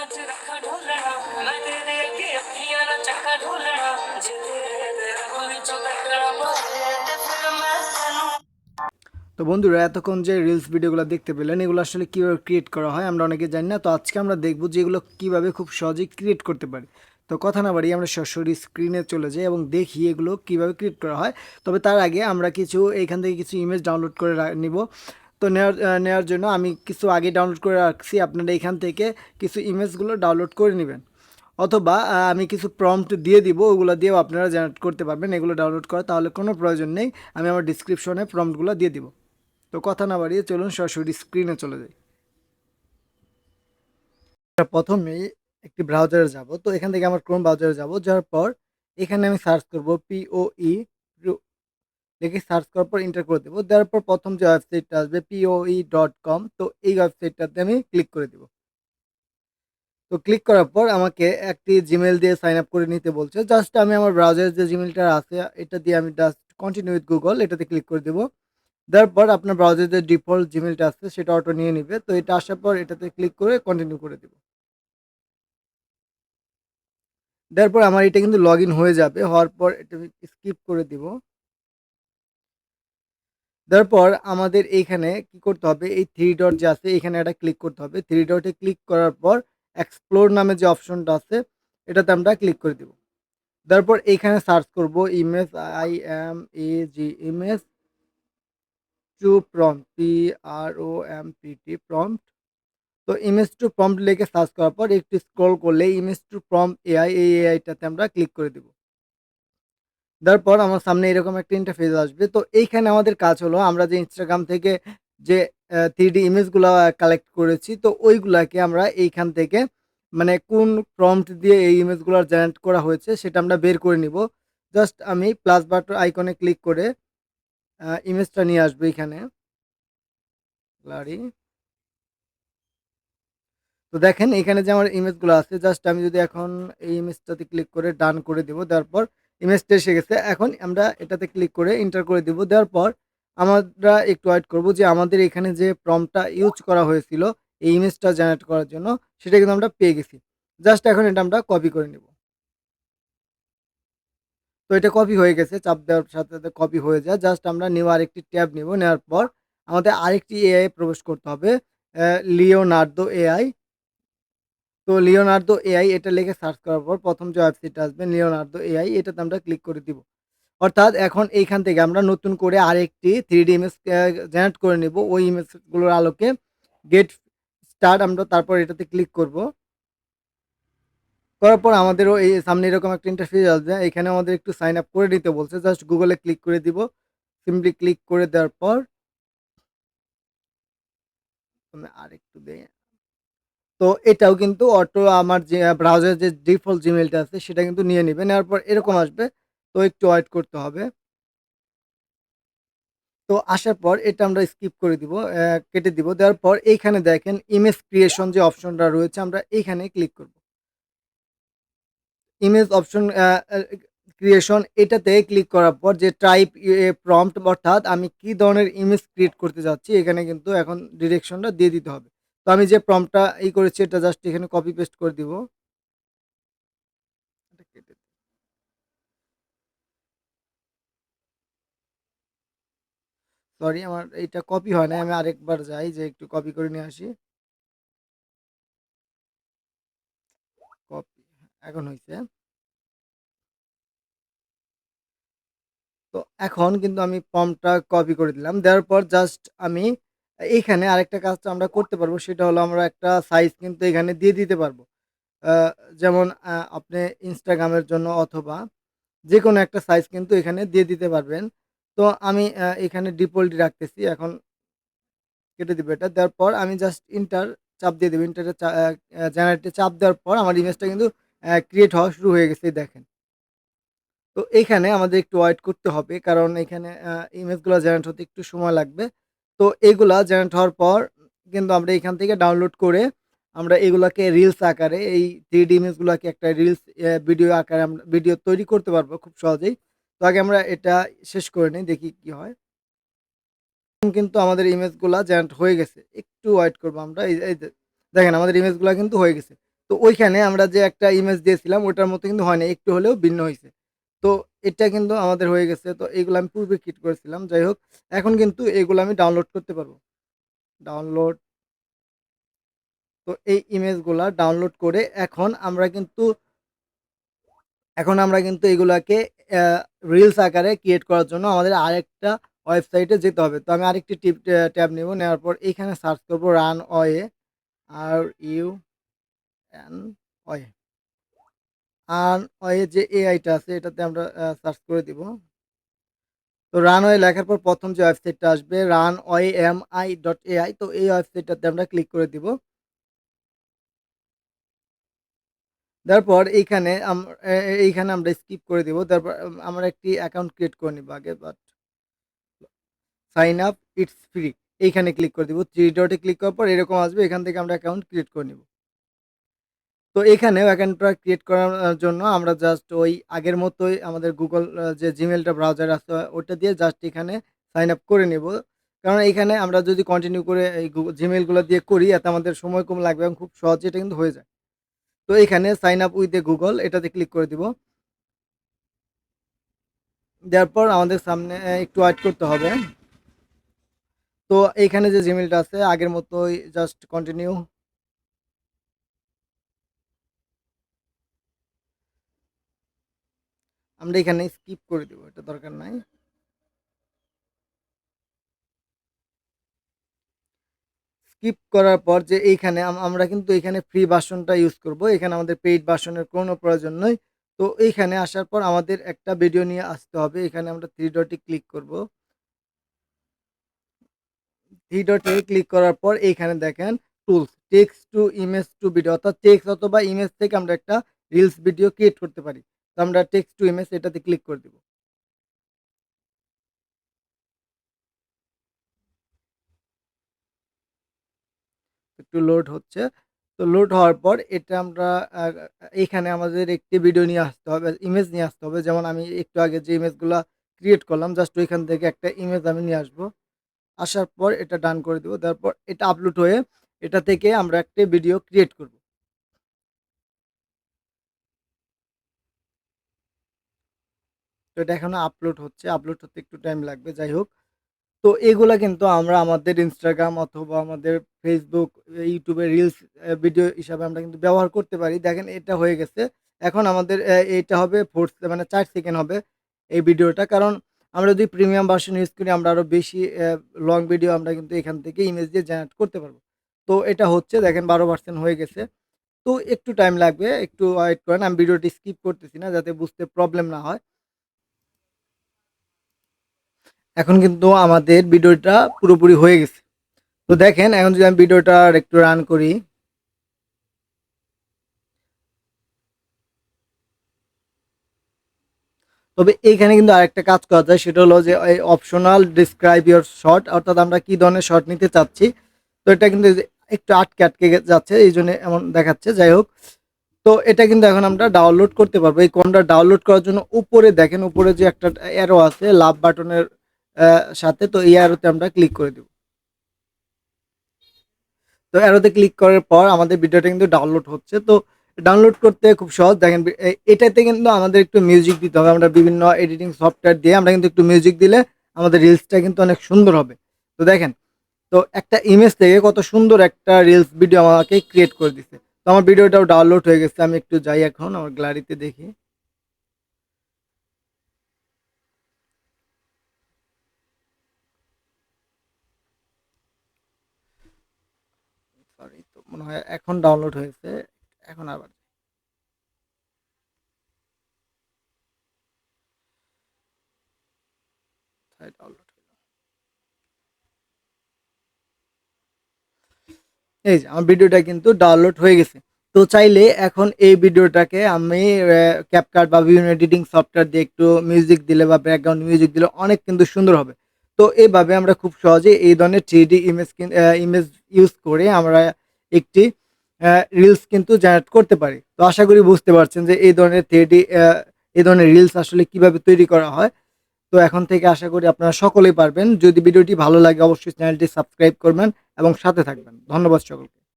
তো বন্ধুরা, এতক্ষণ যে রিলস ভিডিওগুলো দেখতে পেলেন, এগুলো আসলে কীভাবে ক্রিয়েট করা হয় আমরা অনেকে জানি না। তো আজকে আমরা দেখব যে এগুলো কীভাবে খুব সহজেই ক্রিয়েট করতে পারি। তো কথা না বাড়িয়ে আমরা সরাসরি স্ক্রিনে চলে যাই এবং দেখি এগুলো কীভাবে ক্রিয়েট করা হয়। তবে তার আগে আমরা এইখান থেকে কিছু ইমেজ ডাউনলোড করে নিব। তো নেওয়ার জন্য আমি কিছু আগে ডাউনলোড করে রাখছি, আপনারা এখান থেকে কিছু ইমেজগুলো ডাউনলোড করে নেবেন। অথবা আমি কিছু প্রম্পট দিয়ে দিব, ওগুলো দিয়েও আপনারা জেনারেট করতে পারবেন এগুলো ডাউনলোড করা, তাহলে কোনো প্রয়োজন নেই। আমি আমার ডিসক্রিপশনে প্রম্পটগুলো দিয়ে দিব। তো কথা না বাড়িয়ে চলুন সরাসরি স্ক্রিনে চলে যাই। প্রথমেই একটি ব্রাউজারে যাব। তো এখান থেকে আমার ক্রোম ব্রাউজারে যাব, যাওয়ার পর এখানে আমি সার্চ করব POE লিখে সার্চ করার পর এন্টার করে দেবো। দেওয়ার পর প্রথম যে ওয়েবসাইটটা আসবে POE.com, তো এই ওয়েবসাইটটাতে আমি ক্লিক করে দেবো। তো ক্লিক করার পর আমাকে একটি জিমেল দিয়ে সাইন আপ করে নিতে বলছে। জাস্ট আমি আমার ব্রাউজারের যে জিমেলটা আছে এটা দিয়ে আমি জাস্ট কন্টিনিউ উইথ গুগল এটাতে ক্লিক করে দেবো। দেওয়ার পর আপনার ব্রাউজারে যে ডিফল্ট জিমেলটা আছে সেটা অটো নিয়ে নিবে। তো এটা আসার পর এটাতে ক্লিক করে কন্টিনিউ করে দেব। দেওয়ার পর আমার এটা কিন্তু লগ ইন হয়ে যাবে। হওয়ার পর এটা স্কিপ করে দিব। দেওয়ার পর আমাদের এইখানে কি করতে হবে, এই থ্রি ডট যে আছে এখানে একটা ক্লিক করতে হবে। থ্রি ডটে ক্লিক করার পর এক্সপ্লোর নামে যে অপশনটা আছে এটাতে আমরা ক্লিক করে দিব। তারপর এইখানে সার্চ করব image, IMAG image to prompt, PROMPT prompt. তো ইমেজ টু প্রম্পট লিখে সার্চ করার পর একটু স্ক্রল করলে ইমেজ টু প্রম্পট AI, এই এআইটাতে আমরা ক্লিক করে দেব। তারপর আমার সামনে এরকম একটা ইন্টারফেস আসবে। তো এইখানে আমাদের কাজ হলো আমরা যে ইনস্টাগ্রাম থেকে যে 3D ইমেজগুলা কালেক্ট করেছি, তো ওইগুলাকে আমরা এইখান থেকে মানে কোন প্রম্পট দিয়ে এই ইমেজগুলো জেনারেট করা হয়েছে সেটা আমরা বের করে নিব। জাস্ট আমি প্লাস বাটন আইকনে ক্লিক করে ইমেজটা নিয়ে আসবো এখানে। গ্যালারি। তো দেখেন এখানে যে আমার ইমেজগুলো আছে, জাস্ট আমি যদি এখন এই ইমেজটাতে ক্লিক করে ডান করে দিব, দেওয়ার পর ইমেজটা এসে গেছে। এখন আমরা এটাতে ক্লিক করে এন্টার করে দিব। দেওয়ার পর আমরা একটু ওয়েট করব যে আমাদের এখানে যে প্রম্পটটা ইউজ করা হয়েছিল এই ইমেজটা জেনারেট করার জন্য সেটা কিন্তু আমরা পেয়ে গেছি। জাস্ট এখন এটা আমরা কপি করে নিব। তো এটা কপি হয়ে গেছে, চাপ দেওয়ার সাথে সাথে কপি হয়ে যায়। জাস্ট আমরা নিউ আরেকটি ট্যাব নিব, নেওয়ার পর আমাদের আরেকটি এআই প্রবেশ করতে হবে, লিওনার্দো এআই। তো লিওনার্দো এআই এটা লিখে সার্চ করার পর প্রথম যে ওয়েবসাইটটা আসবে লিওনার্দো এআই, এটাতে আমরা ক্লিক করে দিব। অর্থাৎ এখন এইখান থেকে আমরা নতুন করে আরেকটি 3D ইমেজ জেনারেট করে নিব ওই ইমেজগুলোর আলোকে। গেট স্টার্ট আমরা তারপর এটাতে ক্লিক করব। করার পর আমাদেরও এই সামনে এরকম একটা ইন্টারফেস আসবে। এখানে আমাদের একটু সাইন আপ করে নিতে বলছে। জাস্ট গুগলে ক্লিক করে দিব। সিম্পলি ক্লিক করে দেওয়ার পর আমি আরেকটু দেই। তো এটাও কিন্তু অটো আমার যে ব্রাউজারের যে ডিফল্ট জিমেইলটা আছে সেটা কিন্তু নিয়ে নিবে। নেওয়ার পর এরকম আসবে। তো একটু ওয়েট করতে হবে। তো আসার পর এটা আমরা স্কিপ করে দিব, কেটে দিব। দেওয়ার পর এইখানে দেখেন ইমেজ ক্রিয়েশন যে অপশনটা রয়েছে আমরা এইখানে ক্লিক করব। ইমেজ অপশন ক্রিয়েশন এটাতে ক্লিক করার পর যে টাইপ প্রম্পট অর্থাৎ আমি কি ধরনের ইমেজ ক্রিয়েট করতে যাচ্ছি এখানে কিন্তু এখন ডিরেকশনটা দিয়ে দিতে হবে। তো আমি যে প্রম্পটটা করেছি এটা জাস্ট এখানে কপি পেস্ট করে দিব। এটা কেটে সরি, আমার এইটা কপি হয় নাই। আমি আরেকবার যাই যে একটু কপি করে নিয়ে আসি। কপি এখন হইছে। তো এখন কিন্তু আমি ফর্মটা কপি করে দিলাম। দেওয়ার পর জাস্ট আমি এইখানে আরেকটা কাজ তো আমরা করতে পারবো। সেটা হলো আমরা একটা সাইজ কিন্তু এখানে দিয়ে দিতে পারবো। আ যেমন আপনি Instagram এর জন্য অথবা যেকোনো একটা সাইজ কিন্তু এখানে দিয়ে দিতে পারবেন। তো আমি এখানে ডিফল্টই রাখতেছি। এখন কেটে দিব এটা। দেওয়ার পর আমি জাস্ট এন্টার চাপ দিয়ে দেব। এন্টারে চা আ আ জেনারেট এ চাপ দেওয়ার পর আমার ইমেজটা কিন্তু ক্রিয়েট হওয়া শুরু হয়ে গেছে, এই দেখেন। তো এইখানে আমাদের একটু ওয়েট করতে হবে। কারণ এখানে ইমেজগুলা জেনারেট হতে একটু সময় লাগবে। তো এগুলা জেনারেট হওয়ার পর কিন্তু আমরা এখান থেকে ডাউনলোড করে আমরা এগুলাকে রিলস আকারে এই 3D ইমেজগুলাকে একটা রিলস ভিডিও আকারে আমরা ভিডিও তৈরি করতে পারবো খুব সহজেই। তো আগে আমরা এটা শেষ করে নেই, দেখি কি হয়। এখন কিন্তু আমাদের ইমেজগুলা জেনারেট হয়ে গেছে। একটু ওয়েট করব আমরা। এই যে দেখেন আমাদের ইমেজগুলা কিন্তু হয়ে গেছে। তো তো ওইখানে আমরা যে একটা ইমেজ দিয়েছিলাম ওটার মতো কিন্তু হয় নাই, একটু হলেও ভিন্ন হইছে। তো এটা কিন্তু আমাদের হয়ে গেছে। তো এগুলো আমি পূর্বে ক্রিয়েট করেছিলাম। যাই হোক, এখন কিন্তু এগুলো আমি ডাউনলোড করতে পারবো। ডাউনলোড। তো এই ইমেজগুলা ডাউনলোড করে এখন আমরা কিন্তু এগুলাকে অ্যা রিলস আকারে ক্রিয়েট করার জন্য আমাদের আরেকটা ওয়েবসাইটে যেতে হবে। তো আমি আরেকটি ট্যাব নিব। নেওয়ার পর এখানে সার্চ করব রানওয়ে, RUN ওয়ে। রানওয়ে যে এআইটা আছে এটাতে আমরা সার্চ করে দিব। তো রানওয়ে লেখার পর ১ম যে ওয়েবসাইটটা আসবে runwaymi.ai, তো এই ওয়েবসাইটটাতে আমরা ক্লিক করে দিব। তারপর এইখানে আমরা স্কিপ করে দিব। তারপর আমরা একটি অ্যাকাউন্ট ক্রিয়েট করে নিব আগে, but sign up it's free. এইখানে ক্লিক করে দিব। 3 ডটে ক্লিক করার পর এরকম আসবে। এখান থেকে আমরা অ্যাকাউন্ট ক্রিয়েট করে নিব। তো এখানেও অ্যাকাউন্টটা ক্রিয়েট করার জন্য আমরা জাস্ট ওই আগের মতোই আমাদের Google যে Gmailটা ব্রাউজার আছে ওটা দিয়ে জাস্ট এখানে সাইন আপ করে নিব। কারণ এখানে আমরা যদি কন্টিনিউ করে এই Gmail গুলা দিয়ে করি এতে আমাদের সময় কম লাগবে এবং খুব সহজে এটা কিন্তু হয়ে যায়। তো এখানে sign up with a Google এটাতে ক্লিক করে দিব। দেওয়ার পর আমাদের সামনে একটু ওয়েট করতে হবে। তো এইখানে যে Gmailটা আছে আগের মতোই জাস্ট কন্টিনিউ। আমরা এখানে স্কিপ করে দিব। এটা দরকার নাই। স্কিপ করার পর যে এইখানে আমরা কিন্তু এখানে ফ্রি ভার্সনটা ইউজ করব। এখানে আমাদের পেইড ভার্সনের কোনো প্রয়োজন নেই। তো এইখানে আসার পর আমাদের একটা ভিডিও নিয়ে আসতে হবে। এখানে আমরা 3 ডটে ক্লিক করব। 3 ডটে ক্লিক করার পর এইখানে দেখেন tools, text to image to video, অর্থাৎ টেক্সট অথবা ইমেজ থেকে আমরা একটা রিলস ভিডিও ক্রিয়েট করতে পারি। তো আমরা টেক্সট টু ইমেজ এটাতে ক্লিক করে দিব। একটু লোড হচ্ছে। তো লোড হওয়ার পর এটা আমরা আ এইখানে আমাদের একটি ভিডিও নিয়ে আসতে হবে, ইমেজ নিয়ে আসতে হবে। যেমন আমি একটু আগে যে ইমেজগুলা ক্রিয়েট করলাম জাস্ট ওইখান থেকে একটা ইমেজ আমি নিয়ে আসবো। আসার পর এটা ডান করে দিব। তারপর এটা আপলোড হয়ে এটা থেকে আমরা একটা ভিডিও ক্রিয়েট করব। তো এটা এখনো আপলোড হচ্ছে। আপলোড হতে একটু টাইম লাগবে। যাই হোক। তো এগুলা কিন্তু আমরা আমাদের Instagram অথবা আমাদের Facebook, YouTube এ রিলস ভিডিও হিসাবে আমরা কিন্তু ব্যবহার করতে পারি। দেখেন এটা হয়ে গেছে। এখন আমাদের এইটা হবে মানে ৪ সেকেন্ড হবে এই ভিডিওটা। কারণ আমরা যদি প্রিমিয়াম ভার্সন ইউজ করি আমরা আরো বেশি লং ভিডিও আমরা কিন্তু এখান থেকে ইমেজ দিয়ে জেনারেট করতে পারবো। তো এটা হচ্ছে দেখেন ১২% হয়ে গেছে। তো একটু টাইম লাগবে। একটু ওয়েট করেন। আমি ভিডিওটি স্কিপ করতেছি না যাতে বুঝতে প্রবলেম না হয়। এখন কিন্তু আমাদের ভিডিওটা পুরোপুরি হয়ে গেছে। তো দেখেন এখন যদি আমি ভিডিওটা একটু রান করি। তবে এইখানে কিন্তু আরেকটা কাজ করা যায়, সেটা হলো যে এই অপশনাল ডিসক্রাইব ইওর শর্ট, অর্থাৎ আমরা কি ধরনের শর্ট নিতে চাচ্ছি। তো এটা কিন্তু এই যে একটু আটকে যাচ্ছে এই জন্য এমন দেখাচ্ছে। যাই হোক, তো এটা কিন্তু এখন আমরা ডাউনলোড করতে পারবো। এই কোনটা ডাউনলোড করার জন্য উপরে দেখেন, উপরে যে একটা অ্যারো আছে লাভ বাটনের সাথে, তো এই অ্যারোতে আমরা ক্লিক করে দিব। তো অ্যারোতে ক্লিক করার পর আমাদের ভিডিওটা কিন্তু ডাউনলোড হচ্ছে। তো ডাউনলোড করতে খুব সহজ। দেখেন এটাতে কিন্তু আমাদের একটু মিউজিক দিতে হবে। আমরা বিভিন্ন এডিটিং সফটওয়্যার দিয়ে আমরা কিন্তু একটু মিউজিক দিলে আমাদের রিলসটা কিন্তু অনেক সুন্দর হবে। তো দেখেন, তো একটা ইমেজ থেকে কত সুন্দর একটা রিলস ভিডিও আমাকে ক্রিয়েট করে দিছে। তো আমার ভিডিওটাও ডাউনলোড হয়ে গেছে। আমি একটু যাই এখন আমার গ্যালারিতে দেখি। সরি, তো মনে হয় এখন ডাউনলোড হয়েছে। এখন আবার ডাউনলোড, এই যে আমার ভিডিওটা কিন্তু ডাউনলোড হয়ে গেছে। তো চাইলে এখন এই ভিডিওটাকে আমি ক্যাপকাট বা বিভিন্ন এডিটিং সফটওয়্যার দিয়ে একটু মিউজিক দিলে বা ব্যাকগ্রাউন্ড মিউজিক দিলে অনেক কিন্তু সুন্দর হবে। তো এভাবে আমরা খুব সহজে এই ধরনের 3D ইমেজ ইউজ করে আমরা একটি রিলস কিন্তু জেনারেট করতে পারি। তো আশা করি বুঝতে পারছেন যে এই ধরনের রিলস আসলে কিভাবে তৈরি করা হয়। তো এখন থেকে আশা করি আপনারা সকলেই পারবেন। যদি ভিডিওটি ভালো লাগে অবশ্যই চ্যানেলটি সাবস্ক্রাইব করবেন এবং সাথে থাকবেন। ধন্যবাদ সকলকে।